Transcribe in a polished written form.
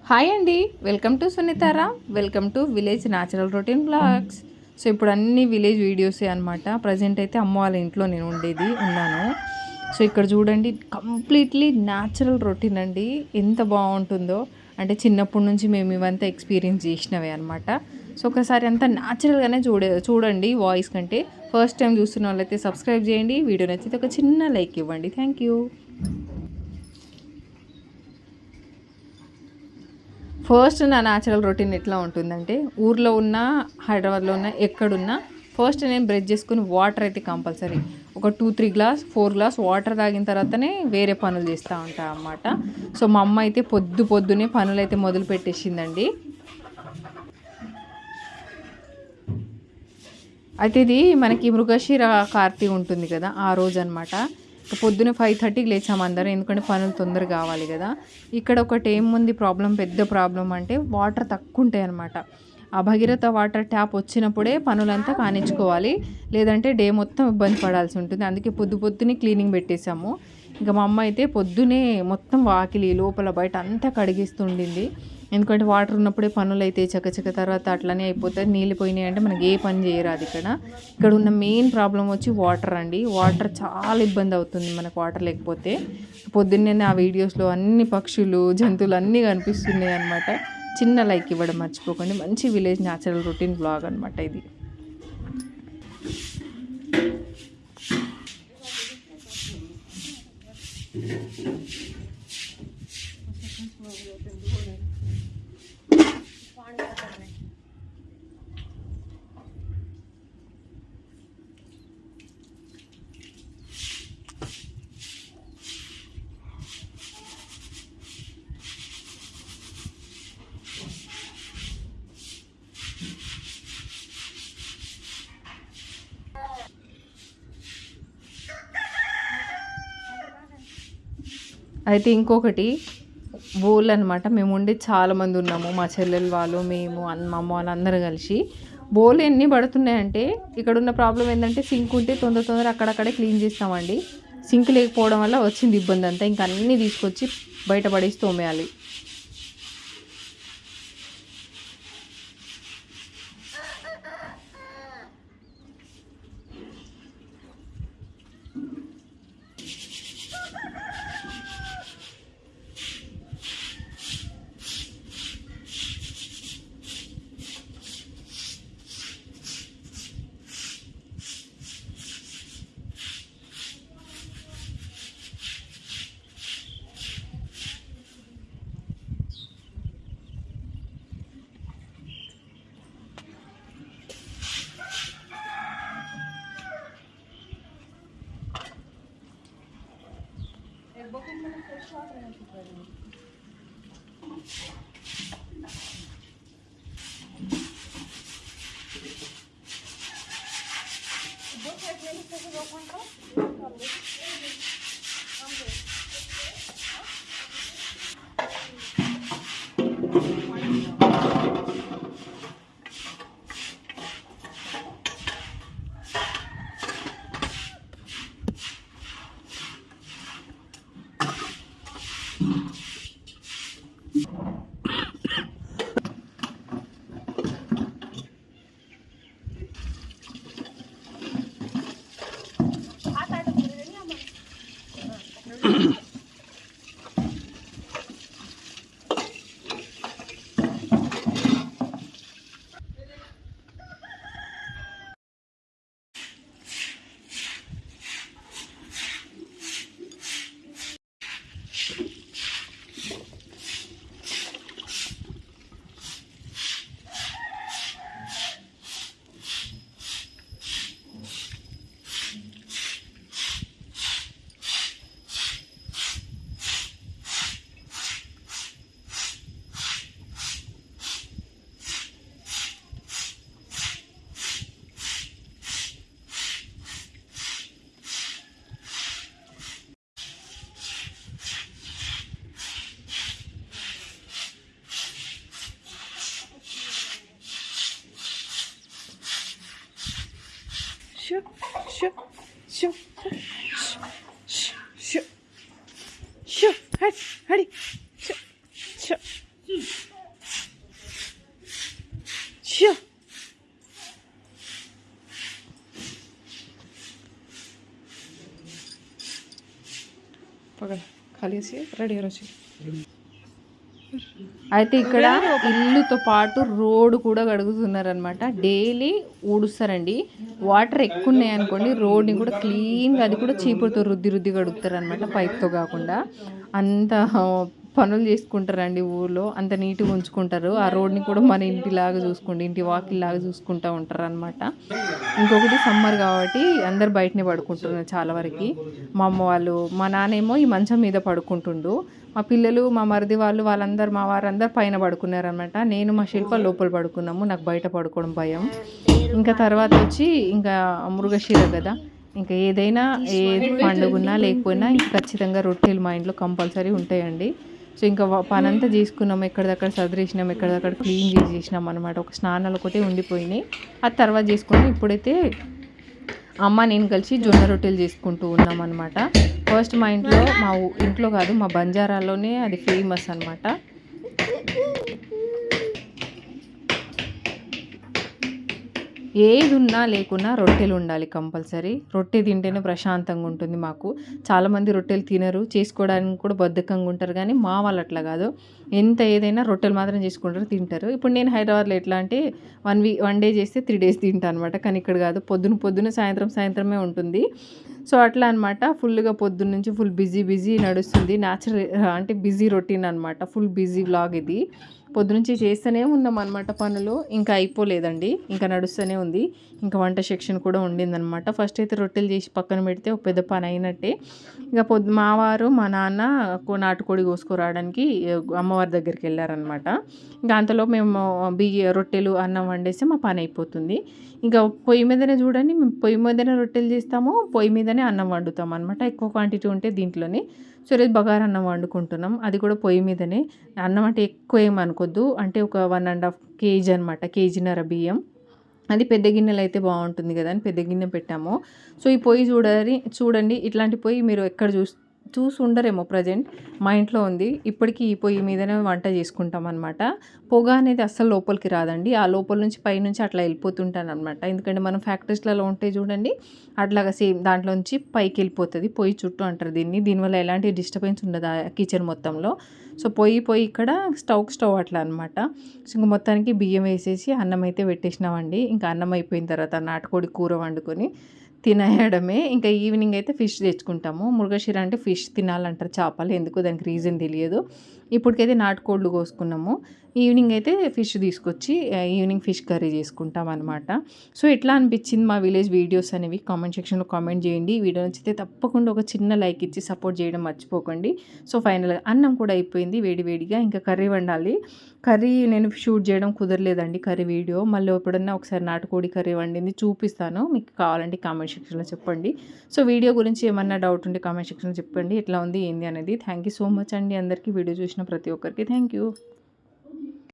Hi అండి, welcome to సునీతారా. Welcome to village natural routine vlogs. So ఇప్పుడు అన్ని విలేజ్ వీడియోసే అనమాట. ప్రజెంట్ అయితే అమ్మ వాళ్ళ ఇంట్లో నేను ఉన్నాను. సో ఇక్కడ చూడండి, కంప్లీట్లీ న్యాచురల్ రొటీన్ అండి. ఎంత బాగుంటుందో అంటే చిన్నప్పటి నుంచి మేము ఇవంతా ఎక్స్పీరియన్స్ చేసినవే అనమాట. సో ఒకసారి అంతా న్యాచురల్గానే చూడండి వాయిస్ కంటే. ఫస్ట్ టైం చూస్తున్న వాళ్ళైతే సబ్స్క్రైబ్ చేయండి, వీడియో నచ్చితే ఒక చిన్న లైక్ ఇవ్వండి. Thank you. ఫస్ట్ నా న్యాచురల్ రొటీన్ ఎట్లా ఉంటుందంటే, ఊర్లో ఉన్న హైదరాబాద్లో ఉన్న ఎక్కడున్నా ఫస్ట్ నేను బ్రష్ చేసుకుని వాటర్ అయితే కంపల్సరీ ఒక 2-3 గ్లాస్ 4 గ్లాస్ వాటర్ తాగిన తర్వాతనే వేరే పనులు చేస్తూ ఉంటాను అన్నమాట. సో మా అమ్మ అయితే పొద్దునే పనులు అయితే మొదలు పెట్టేసిందండి. అయితే ఇది మనకి మృగశిర కార్తీ ఉంటుంది కదా, ఆ రోజు అనమాట. పొద్దున్న 5:30కి లేచాము అందరం, ఎందుకంటే పనులు తొందరగా కావాలి కదా. ఇక్కడ ఒకటి ఏముంది ప్రాబ్లం, పెద్ద ప్రాబ్లం అంటే వాటర్ తక్కువ ఉంటాయి అన్నమాట. ఆ భగీరథ వాటర్ ట్యాప్ వచ్చినప్పుడే పనులంతా కానిచ్చుకోవాలి, లేదంటే డే మొత్తం ఇబ్బంది పడాల్సి ఉంటుంది. అందుకే పొద్దునే క్లీనింగ్ పెట్టేశాము. ఇంకా మా అమ్మ అయితే పొద్దునే మొత్తం వాకిలి లోపల బయట అంతా కడిగిస్తుండింది. ఎందుకంటే వాటర్ ఉన్నప్పుడే పనులు అయితే చకచక, తర్వాత అట్లనే అయిపోతుంది. నీళ్ళు పోయినాయి అంటే మనకి ఏ పని చేయరాదు. ఇక్కడ ఉన్న మెయిన్ ప్రాబ్లం వచ్చి వాటర్ అండి. వాటర్ చాలా ఇబ్బంది అవుతుంది మనకు వాటర్ లేకపోతే. పొద్దున్నే ఆ వీడియోస్లో అన్ని పక్షులు జంతువులు అన్నీ కనిపిస్తున్నాయి అనమాట. చిన్న లైక్ ఇవ్వడం మర్చిపోకండి. మంచి విలేజ్ న్యాచురల్ రొటీన్ బ్లాగ్ అనమాట ఇది. అయితే ఇంకొకటి బోల్ అనమాట. మేము ఉండి చాలామంది ఉన్నాము, మా చెల్లెలు వాళ్ళు, మేము, మా అమ్మ వాళ్ళు అందరూ కలిసి. బోల్ ఎన్ని పడుతున్నాయంటే, ఇక్కడ ఉన్న ప్రాబ్లం ఏంటంటే సింక్ ఉంటే తొందర అక్కడక్కడే క్లీన్ చేస్తామండి. సింక్ లేకపోవడం వల్ల వచ్చింది ఇబ్బంది అంతా. ఇంకా అన్నీ తీసుకొచ్చి బయట పడేసి తోమేయాలి. Shoo, shoo, shoo, shoo, shoo, shoo, shoo, hadi, shoo, shoo, ఖాళీ రెడీ రోజు. అయితే ఇక్కడ ఇల్లుతో పాటు రోడ్డు కూడా కడుగుతున్నారనమాట. డైలీ ఊడుస్తారండి. వాటర్ ఎక్కువ ఉన్నాయనుకోండి రోడ్ని కూడా క్లీన్గా, అది కూడా చీపురుతో రుద్ది రుద్ది కడుగుతారనమాట, పైప్తో కాకుండా. అంత పనులు చేసుకుంటారండి ఊళ్ళో, అంత నీట్గా ఉంచుకుంటారు. ఆ రోడ్ని కూడా మన ఇంటిలాగా చూసుకుంటూ, ఇంటి వాకిల్లాగా చూసుకుంటూ ఉంటారు అనమాట. ఇంకొకటి సమ్మర్ కాబట్టి అందరు బయటనే పడుకుంటున్నారు చాలా వరకు. మా అమ్మ వాళ్ళు, మా నాన్నేమో ఈ మంచం మీద పడుకుంటుండు. మా పిల్లలు, మా మరిది వాళ్ళు, వాళ్ళందరూ, మా వారందరూ పైన పడుకున్నారనమాట. నేను మా శిల్ప లోపల పడుకున్నాము. నాకు బయట పడుకోవడం భయం. ఇంకా తర్వాత వచ్చి ఇంకా మృగశిర కదా, ఇంకా ఏదైనా ఏ పండుగ ఉన్నా లేకపోయినా ఇంకా ఖచ్చితంగా రొట్టెలు మా ఇంట్లో కంపల్సరీ ఉంటాయండి. సో ఇంకా పనంతా చేసుకున్నాము, ఎక్కడిదక్కడ సదిరేసినాం, ఎక్కడిదక్కడ క్లీన్ చేసేసినాం అనమాట. ఒక స్నానాలు ఒకటే ఉండిపోయినాయి, అది తర్వాత చేసుకున్నాం. ఇప్పుడైతే అమ్మ నేను కలిసి జొన్న రొట్టెలు చేసుకుంటూ ఉన్నాం అనమాట. ఫస్ట్ మా ఇంట్లో, మా ఇంట్లో కాదు, మా బంజారాలోనే అది ఫేమస్ అనమాట. ఏది ఉన్నా లేకున్నా రొట్టెలు ఉండాలి కంపల్సరీ. రొట్టె తింటేనే ప్రశాంతంగా ఉంటుంది మాకు. చాలామంది రొట్టెలు తినరు, చేసుకోవడానికి కూడా బద్ధకంగా ఉంటారు. కానీ మా వాళ్ళు అట్లా కాదు, ఎంత ఏదైనా రొట్టెలు మాత్రం చేసుకుంటారు, తింటారు. ఇప్పుడు నేను హైదరాబాద్లో ఎట్లా అంటే 1 డే చేస్తే 3 days తింటాను అనమాట. కానీ ఇక్కడ కాదు, పొద్దున సాయంత్రమే ఉంటుంది. సో అట్లా అనమాట. ఫుల్గా పొద్దున్న నుంచి ఫుల్ బిజీ నడుస్తుంది. అంటే బిజీ రొటీన్ అనమాట, ఫుల్ బిజీ వ్లాగ్ ఇది. పొద్దునుంచి చేస్తూనే ఉన్నాం అనమాట పనులు, ఇంకా అయిపోలేదండి, ఇంకా నడుస్తూనే ఉంది. ఇంకా వంట సెక్షన్ కూడా ఉండిందనమాట. ఫస్ట్ అయితే రొట్టెలు చేసి పక్కన పెడితే ఒక పెద్ద పని అయినట్టే. ఇంకా మా వారు, మా నాన్న నాటుకోడి కోసుకురావడానికి అమ్మవారి దగ్గరికి వెళ్ళారనమాట. ఇంకా అంతలో మేము రొట్టెలు అన్నం వండేస్తే మా పని అయిపోతుంది. ఇంకా పొయ్యి మీదనే చూడండి, మేము పొయ్యి మీదనే రొట్టెలు చేస్తాము, పొయ్యి మీదనే అన్నం వండుతాం అనమాట. ఎక్కువ క్వాంటిటీ ఉంటే దీంట్లోనే. సో ఈరోజు బగారా అన్నం వండుకుంటున్నాం, అది కూడా పొయ్యి మీదనే. అన్నం అంటే ఎక్కువ ఏమనుకోద్దు, అంటే ఒక 1.5 kg అనమాట, 1.5 kg బియ్యం. అది పెద్ద గిన్నెలు అయితే బాగుంటుంది కదా అని పెద్ద గిన్నె పెట్టాము. సో ఈ పొయ్యి చూడండి, ఇట్లాంటి పొయ్యి మీరు ఎక్కడ చూసి ఉండరేమో. ప్రజెంట్ మా ఇంట్లో ఉంది. ఇప్పటికీ ఈ పొయ్యి మీదనే వంట చేసుకుంటాం అనమాట. పొగ అనేది అస్సలు లోపలికి రాదండి, ఆ లోపల నుంచి పైనుంచి అట్లా వెళ్ళిపోతుంటాను అనమాట. ఎందుకంటే మనం ఫ్యాక్టరీస్లలో ఉంటే చూడండి, అట్లాగా సేమ్ దాంట్లోంచి పైకి వెళ్ళిపోతుంది, పొయ్యి చుట్టూ అంటారు దీన్ని. దీనివల్ల ఎలాంటి డిస్టర్బెన్స్ ఉండదు ఆ కిచెన్ మొత్తంలో. సో పొయ్యి ఇక్కడ స్టవ్ అట్లా అనమాట. సో ఇంక మొత్తానికి బియ్యం వేసేసి అన్నం అయితే పెట్టేసినామండి. ఇంకా అన్నం అయిపోయిన తర్వాత నాటుకోడి కూర వండుకొని తినేయడమే. ఇంకా ఈవినింగ్ అయితే ఫిష్ తెచ్చుకుంటాము. మృగశిర అంటే ఫిష్ తినాలంటారు, చేపలు, ఎందుకో దానికి రీజన్ తెలియదు. ఇప్పటికైతే నాటుకోళ్ళు కోసుకున్నాము. ఈవినింగ్ అయితే ఫిష్ తీసుకొచ్చి ఈవినింగ్ ఫిష్ కర్రీ చేసుకుంటాం అనమాట. సో ఎట్లా అనిపించింది మా విలేజ్ వీడియోస్ అనేవి కామెంట్ సెక్షన్లో కామెంట్ చేయండి. వీడియో నచ్చితే తప్పకుండా ఒక చిన్న లైక్ ఇచ్చి సపోర్ట్ చేయడం మర్చిపోకండి. సో ఫైనల్గా అన్నం కూడా అయిపోయింది వేడివేడిగా. ఇంకా కర్రీ వండాలి. కర్రీ నేను షూట్ చేయడం కుదరలేదండి, కర్రీ వీడియో. మళ్ళీ ఎప్పుడన్నా ఒకసారి నాటుకోడి కర్రీ వండింది చూపిస్తాను, మీకు కావాలంటే కామెంట్ సెక్షన్లో చెప్పండి. సో వీడియో గురించి ఏమన్నా డౌట్ ఉంటే కామెంట్ సెక్షన్లో చెప్పండి, ఎట్లా ఉంది ఏంది అనేది. థ్యాంక్ యూ సో మచ్ అండి అందరికీ, వీడియో చూసిన ప్రతి ఒక్కరికి థ్యాంక్ యూ.